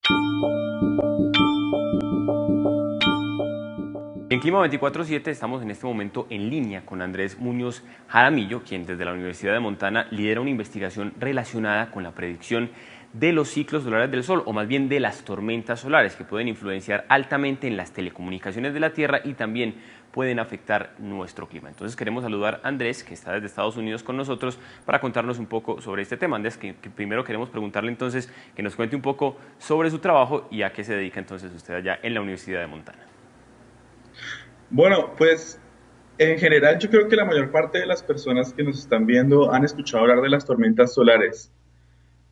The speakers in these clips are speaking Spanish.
En Clima 24/7 estamos en este momento en línea con Andrés Muñoz Jaramillo, quien desde la Universidad de Montana lidera una investigación relacionada con la predicción de los ciclos solares del Sol, o más bien de las tormentas solares, que pueden influenciar altamente en las telecomunicaciones de la Tierra y también pueden afectar nuestro clima. Entonces queremos saludar a Andrés, que está desde Estados Unidos con nosotros, para contarnos un poco sobre este tema. Andrés, que primero queremos preguntarle entonces que nos cuente un poco sobre su trabajo y a qué se dedica entonces usted allá en la Universidad de Montana. Bueno, pues en general yo creo que la mayor parte de las personas que nos están viendo han escuchado hablar de las tormentas solares.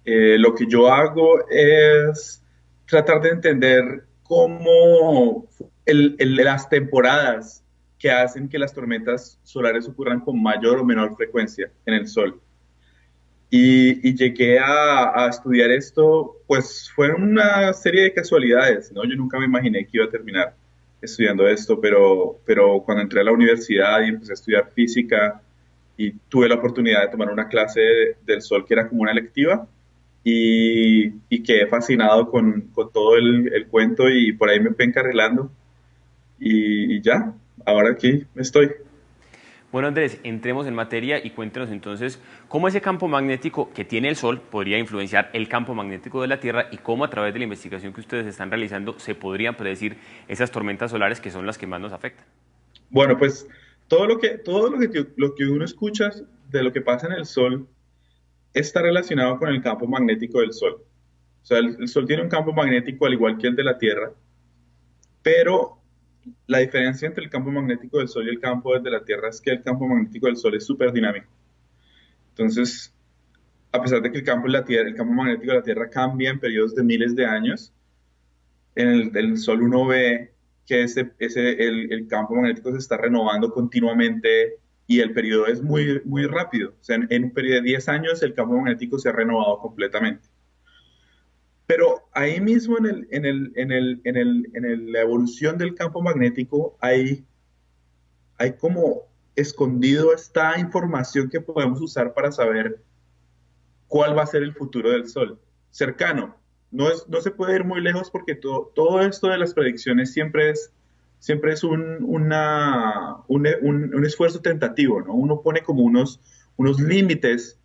Lo que yo hago es tratar de entender cómo las temporadas que hacen que las tormentas solares ocurran con mayor o menor frecuencia en el Sol. Y llegué a estudiar esto, pues fue una serie de casualidades, ¿no? Yo nunca me imaginé que iba a terminar estudiando esto, pero cuando entré a la universidad y empecé a estudiar física y tuve la oportunidad de tomar una clase del Sol que era como una electiva y quedé fascinado con todo el cuento y por ahí me fui encarrilando y ya, ahora aquí estoy. Bueno, Andrés, entremos en materia y cuéntenos entonces cómo ese campo magnético que tiene el Sol podría influenciar el campo magnético de la Tierra y cómo a través de la investigación que ustedes están realizando se podrían predecir esas tormentas solares que son las que más nos afectan. Bueno, pues lo que uno escucha de lo que pasa en el Sol está relacionado con el campo magnético del Sol. O sea, el Sol tiene un campo magnético al igual que el de la Tierra, pero la diferencia entre el campo magnético del Sol y el campo de la Tierra es que el campo magnético del Sol es súper dinámico. Entonces, a pesar de que el campo magnético de la Tierra cambia en periodos de miles de años, en el Sol uno ve que el campo magnético se está renovando continuamente y el periodo es muy rápido. O sea, en un periodo de 10 años el campo magnético se ha renovado completamente. Pero ahí mismo la evolución del campo magnético hay como escondido esta información que podemos usar para saber cuál va a ser el futuro del Sol. Cercano. No se puede ir muy lejos porque todo esto de las predicciones siempre es un esfuerzo tentativo, ¿no? Uno pone como unos límites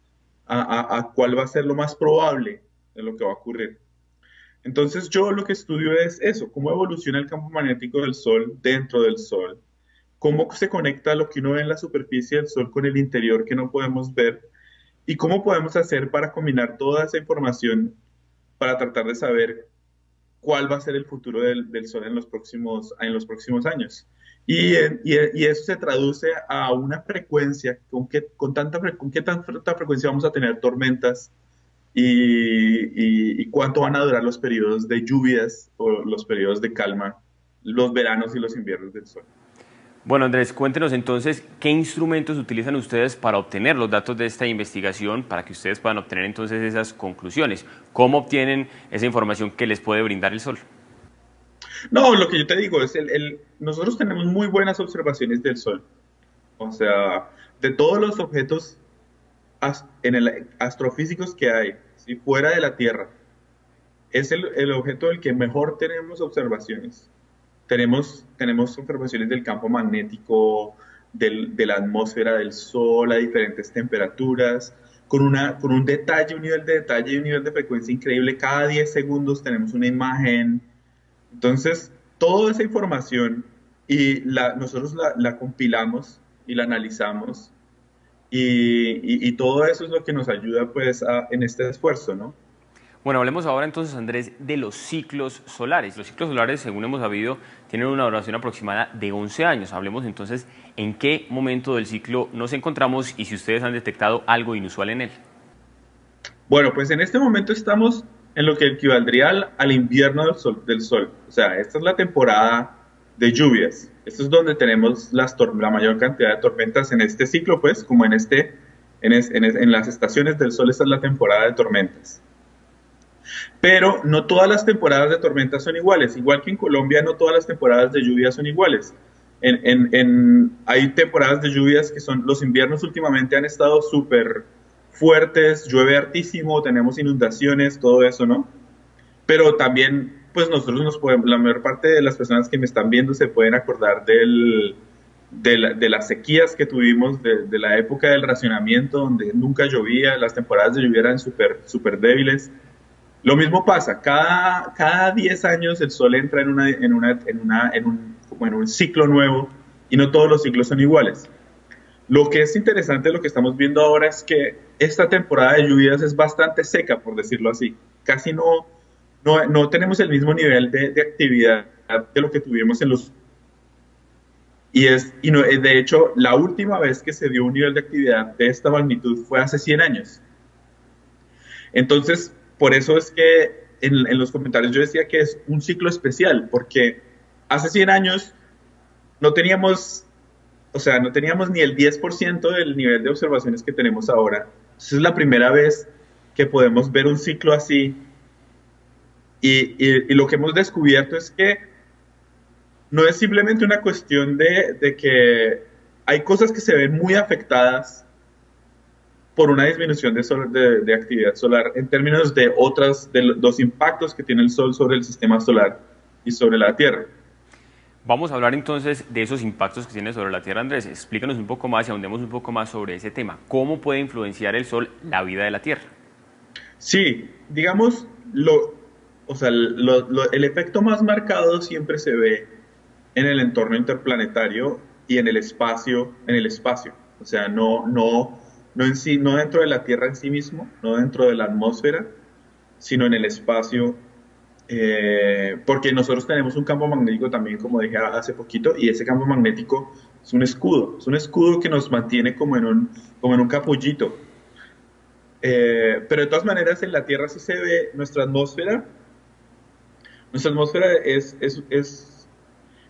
a cuál va a ser lo más probable de lo que va a ocurrir. Entonces yo lo que estudio es eso, cómo evoluciona el campo magnético del Sol dentro del Sol, cómo se conecta lo que uno ve en la superficie del Sol con el interior que no podemos ver y cómo podemos hacer para combinar toda esa información para tratar de saber cuál va a ser el futuro del Sol en los próximos años. Y eso se traduce a una frecuencia, con qué tanta frecuencia vamos a tener tormentas y cuánto van a durar los periodos de lluvias o los periodos de calma, los veranos y los inviernos del Sol. Bueno, Andrés, cuéntenos entonces qué instrumentos utilizan ustedes para obtener los datos de esta investigación, para que ustedes puedan obtener entonces esas conclusiones. ¿Cómo obtienen esa información que les puede brindar el Sol? No, lo que yo te digo es, nosotros tenemos muy buenas observaciones del Sol. O sea, de todos los objetos astrofísicos que hay, ¿sí? Fuera de la Tierra, es el objeto del que mejor tenemos observaciones. Tenemos observaciones del campo magnético, de la atmósfera del Sol a diferentes temperaturas, con un detalle, un nivel de detalle y un nivel de frecuencia increíble. Cada 10 segundos tenemos una imagen. Entonces, toda esa información nosotros la compilamos y la analizamos y todo eso es lo que nos ayuda pues en este esfuerzo, ¿no? Bueno, hablemos ahora entonces, Andrés, de los ciclos solares. Los ciclos solares, según hemos sabido, tienen una duración aproximada de 11 años. Hablemos entonces en qué momento del ciclo nos encontramos y si ustedes han detectado algo inusual en él. Bueno, pues en este momento estamos en lo que equivaldría al invierno del sol. O sea, esta es la temporada de lluvias. Esto es donde tenemos la mayor cantidad de tormentas en este ciclo, pues, como en las estaciones del sol, esta es la temporada de tormentas. Pero no todas las temporadas de tormentas son iguales. Igual que en Colombia, no todas las temporadas de lluvia son iguales. Hay temporadas de lluvias que son, los inviernos últimamente han estado súper fuertes, llueve hartísimo, tenemos inundaciones, todo eso, ¿no? pero también, pues nosotros nos podemos, la mayor parte de las personas que me están viendo se pueden acordar de las sequías que tuvimos, de la época del racionamiento, donde nunca llovía, las temporadas de lluvia eran súper débiles. Lo mismo pasa, cada 10 años el sol entra como en un ciclo nuevo y no todos los ciclos son iguales. Lo que es interesante, lo que estamos viendo ahora es que esta temporada de lluvias es bastante seca, por decirlo así. Casi no tenemos el mismo nivel de actividad de lo que tuvimos en los... de hecho, la última vez que se dio un nivel de actividad de esta magnitud fue hace 100 años. Entonces, por eso es que en los comentarios yo decía que es un ciclo especial, porque hace 100 años no teníamos, o sea, no teníamos ni el 10% del nivel de observaciones que tenemos ahora. Entonces, es la primera vez que podemos ver un ciclo así y lo que hemos descubierto es que no es simplemente una cuestión de que hay cosas que se ven muy afectadas por una disminución de actividad solar en términos de los impactos que tiene el Sol sobre el sistema solar y sobre la Tierra. Vamos a hablar entonces de esos impactos que tiene sobre la Tierra, Andrés. Explícanos un poco más y ahondemos un poco más sobre ese tema. ¿Cómo puede influenciar el Sol la vida de la Tierra? Sí, digamos, o sea, el efecto más marcado siempre se ve en el entorno interplanetario y en el espacio, O sea, no en sí, no dentro de la Tierra en sí mismo, no dentro de la atmósfera, sino en el espacio, porque nosotros tenemos un campo magnético también, como dije hace poquito, y ese campo magnético es un escudo que nos mantiene como en un capullito. Pero de todas maneras en la Tierra sí se ve nuestra atmósfera es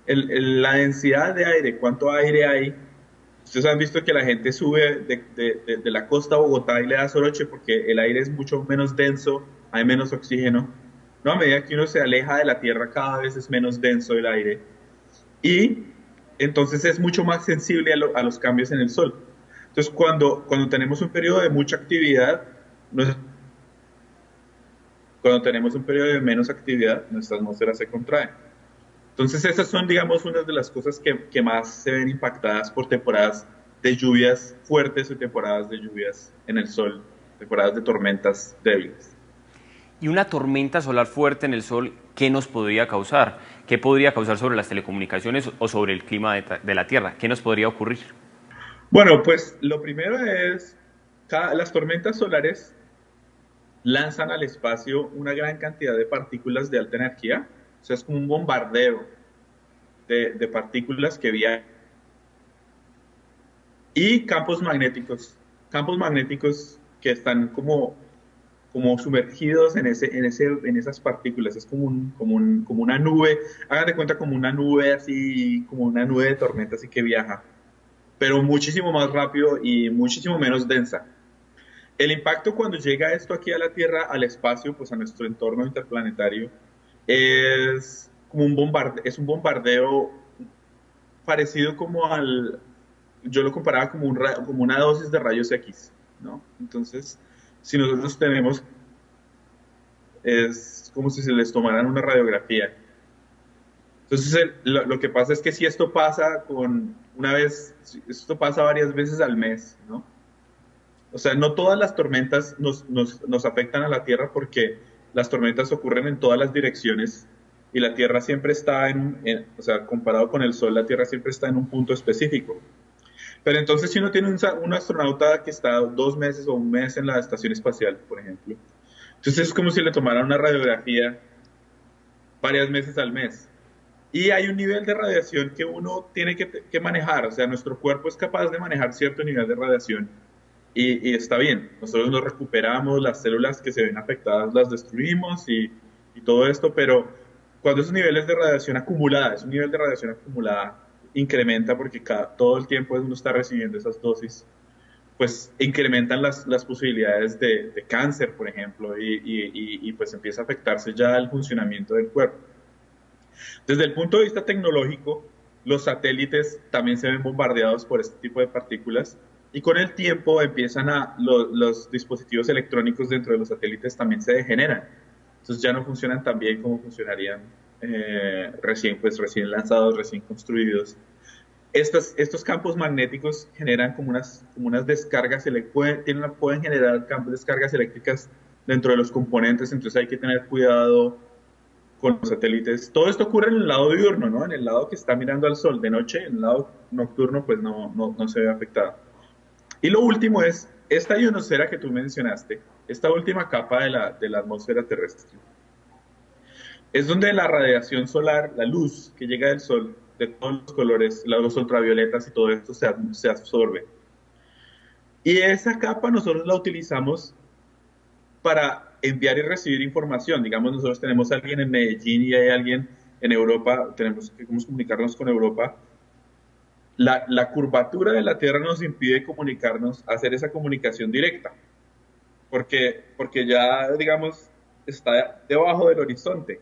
la densidad de aire, cuánto aire hay. Ustedes han visto que la gente sube de la costa a Bogotá y le da soroche porque el aire es mucho menos denso, hay menos oxígeno. No, a medida que uno se aleja de la Tierra, cada vez es menos denso el aire. Y entonces es mucho más sensible a los cambios en el Sol. Entonces, cuando tenemos un periodo de mucha actividad, cuando tenemos un periodo de menos actividad, nuestra atmósfera se contrae. Entonces, esas son, digamos, unas de las cosas que más se ven impactadas por temporadas de lluvias fuertes o temporadas de lluvias en el Sol, temporadas de tormentas débiles. Y una tormenta solar fuerte en el Sol, ¿qué nos podría causar? ¿Qué podría causar sobre las telecomunicaciones o sobre el clima de la Tierra? ¿Qué nos podría ocurrir? Bueno, pues lo primero es, las tormentas solares lanzan al espacio una gran cantidad de partículas de alta energía. O sea, es como un bombardeo de partículas que viajan. Y campos magnéticos que están como sumergidos en esas partículas. Es como una nube, hagan de cuenta como una nube así, como una nube de tormenta así que viaja, pero muchísimo más rápido y muchísimo menos densa. El impacto cuando llega esto aquí a la Tierra, al espacio, pues a nuestro entorno interplanetario, es un bombardeo parecido yo lo comparaba como una dosis de rayos X, ¿no? Entonces, si nosotros es como si se les tomaran una radiografía. Entonces, lo que pasa es que si esto pasa varias veces al mes, ¿no? O sea, no todas las tormentas nos afectan a la Tierra porque las tormentas ocurren en todas las direcciones y la Tierra siempre está o sea, comparado con el Sol, la Tierra siempre está en un punto específico. Pero entonces si uno tiene un astronauta que está 2 meses o un mes en la estación espacial, por ejemplo, entonces es como si le tomaran una radiografía varias veces al mes. Y hay un nivel de radiación que uno tiene que manejar, o sea, nuestro cuerpo es capaz de manejar cierto nivel de radiación y está bien, nosotros nos recuperamos, las células que se ven afectadas las destruimos y todo esto, pero cuando esos niveles de radiación acumulada, es un nivel de radiación acumulada, incrementa porque todo el tiempo uno está recibiendo esas dosis, pues incrementan las posibilidades de cáncer, por ejemplo, y pues empieza a afectarse ya el funcionamiento del cuerpo. Desde el punto de vista tecnológico, los satélites también se ven bombardeados por este tipo de partículas y con el tiempo los dispositivos electrónicos dentro de los satélites también se degeneran. entonces ya no funcionan tan bien como funcionarían recién lanzados, recién construidos. Estos campos magnéticos generan como unas descargas, pueden generar descargas eléctricas dentro de los componentes, entonces hay que tener cuidado con los satélites. Todo esto ocurre en el lado diurno, ¿no? En el lado que está mirando al sol de noche, en el lado nocturno pues no se ve afectado. Y lo último es esta ionosfera que tú mencionaste, esta última capa de la atmósfera terrestre. Es donde la radiación solar, la luz que llega del sol, de todos los colores, las luz ultravioletas y todo esto se absorbe. Y esa capa nosotros la utilizamos para enviar y recibir información. Digamos, nosotros tenemos a alguien en Medellín y hay alguien en Europa, tenemos que comunicarnos con Europa. La curvatura de la Tierra nos impide comunicarnos, hacer esa comunicación directa, porque ya, digamos, está debajo del horizonte.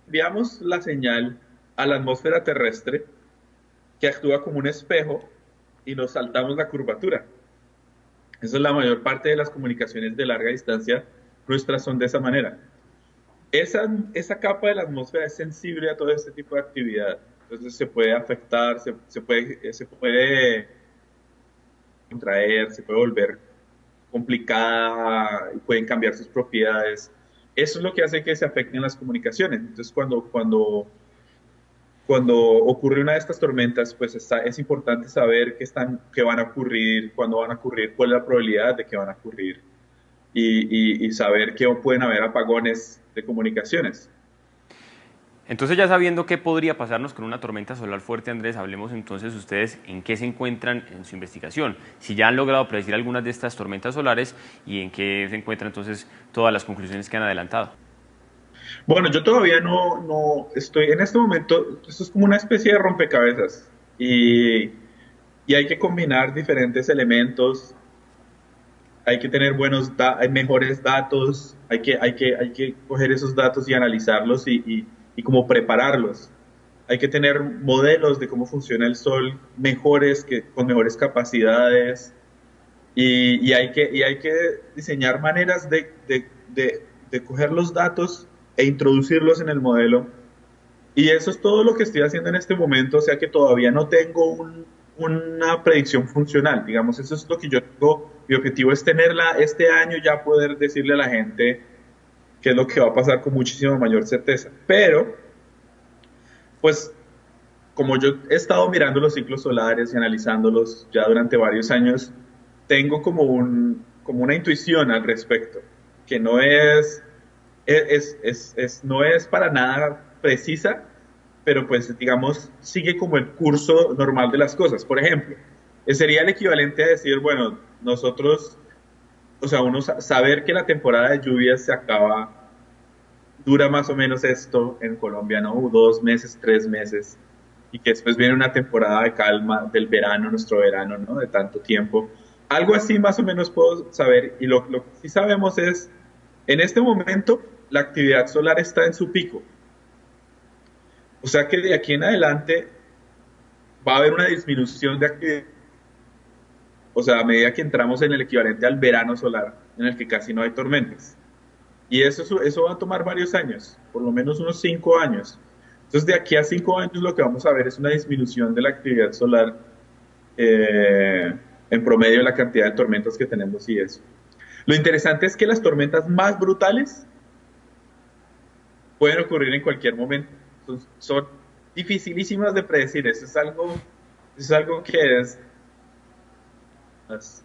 Enviamos la señal a la atmósfera terrestre, que actúa como un espejo, y nos saltamos la curvatura. Esa es la mayor parte de las comunicaciones de larga distancia, nuestras son de esa manera. Esa capa de la atmósfera es sensible a todo este tipo de actividad, entonces se puede afectar, se puede contraer, se puede volver complicada, pueden cambiar sus propiedades. Eso es lo que hace que se afecten las comunicaciones. Entonces, cuando ocurre una de estas tormentas, pues es importante saber qué van a ocurrir, cuándo van a ocurrir, cuál es la probabilidad de que van a ocurrir y saber que pueden haber apagones de comunicaciones. Entonces, ya sabiendo qué podría pasarnos con una tormenta solar fuerte, Andrés, hablemos entonces ustedes en qué se encuentran en su investigación, si ya han logrado predecir algunas de estas tormentas solares y en qué se encuentran entonces todas las conclusiones que han adelantado. Bueno, yo todavía no estoy en este momento, esto es como una especie de rompecabezas y hay que combinar diferentes elementos, hay que tener hay mejores datos, hay que coger esos datos y analizarlos y como prepararlos. Hay que tener modelos de cómo funciona el sol con mejores capacidades y hay que diseñar maneras de coger los datos e introducirlos en el modelo. Y eso es todo lo que estoy haciendo en este momento, o sea que todavía no tengo una predicción funcional, digamos, eso es lo que yo tengo, mi objetivo es tenerla este año, ya poder decirle a la gente qué es lo que va a pasar con muchísima mayor certeza. Pero, pues, como yo he estado mirando los ciclos solares y analizándolos ya durante varios años, tengo como una intuición al respecto, que no es para nada precisa, pero pues digamos sigue como el curso normal de las cosas. Por ejemplo, sería el equivalente a decir, bueno, nosotros, o sea, saber que la temporada de lluvias se acaba, dura más o menos esto en Colombia, ¿no? 2 meses, 3 meses, y que después viene una temporada de calma del verano, nuestro verano, ¿no? De tanto tiempo. Algo así más o menos puedo saber, y lo que sí sabemos es, en este momento, la actividad solar está en su pico. O sea que de aquí en adelante va a haber una disminución de actividad. O sea, a medida que entramos en el equivalente al verano solar, en el que casi no hay tormentas. Y eso va a tomar varios años, por lo menos unos 5 años. Entonces, de aquí a 5 años lo que vamos a ver es una disminución de la actividad solar en promedio de la cantidad de tormentas que tenemos y eso. Lo interesante es que las tormentas más brutales pueden ocurrir en cualquier momento. Son dificilísimas de predecir. Eso es algo que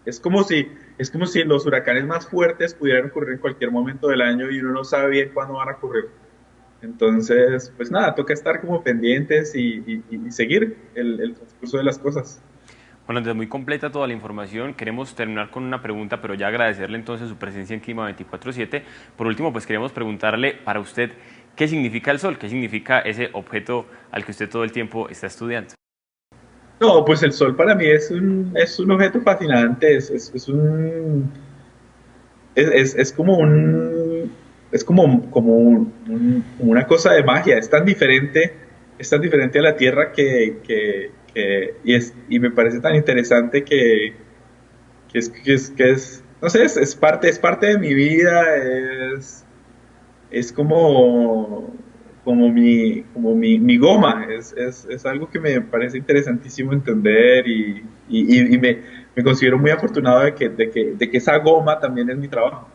es como si los huracanes más fuertes pudieran ocurrir en cualquier momento del año y uno no sabe bien cuándo van a ocurrir. Entonces, pues nada, toca estar como pendientes y seguir el transcurso de las cosas. Bueno, Andrés, muy completa toda la información. Queremos terminar con una pregunta, pero ya agradecerle entonces su presencia en Clima 24/7. Por último, pues queremos preguntarle para usted, ¿qué significa el Sol? ¿Qué significa ese objeto al que usted todo el tiempo está estudiando? No, pues el sol para mí es un objeto fascinante, es como como una cosa de magia, es tan diferente a la Tierra y me parece tan interesante que es no sé, es parte de mi vida, es como, mi goma, es algo que me parece interesantísimo entender y me considero muy afortunado de que esa goma también es mi trabajo.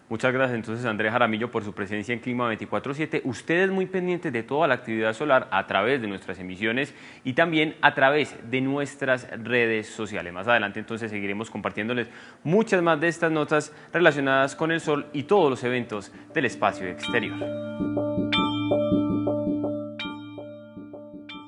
Muchas gracias entonces Andrés Jaramillo por su presencia en Clima 24/7. Ustedes muy pendientes de toda la actividad solar a través de nuestras emisiones y también a través de nuestras redes sociales. Más adelante entonces seguiremos compartiéndoles muchas más de estas notas relacionadas con el sol y todos los eventos del espacio exterior.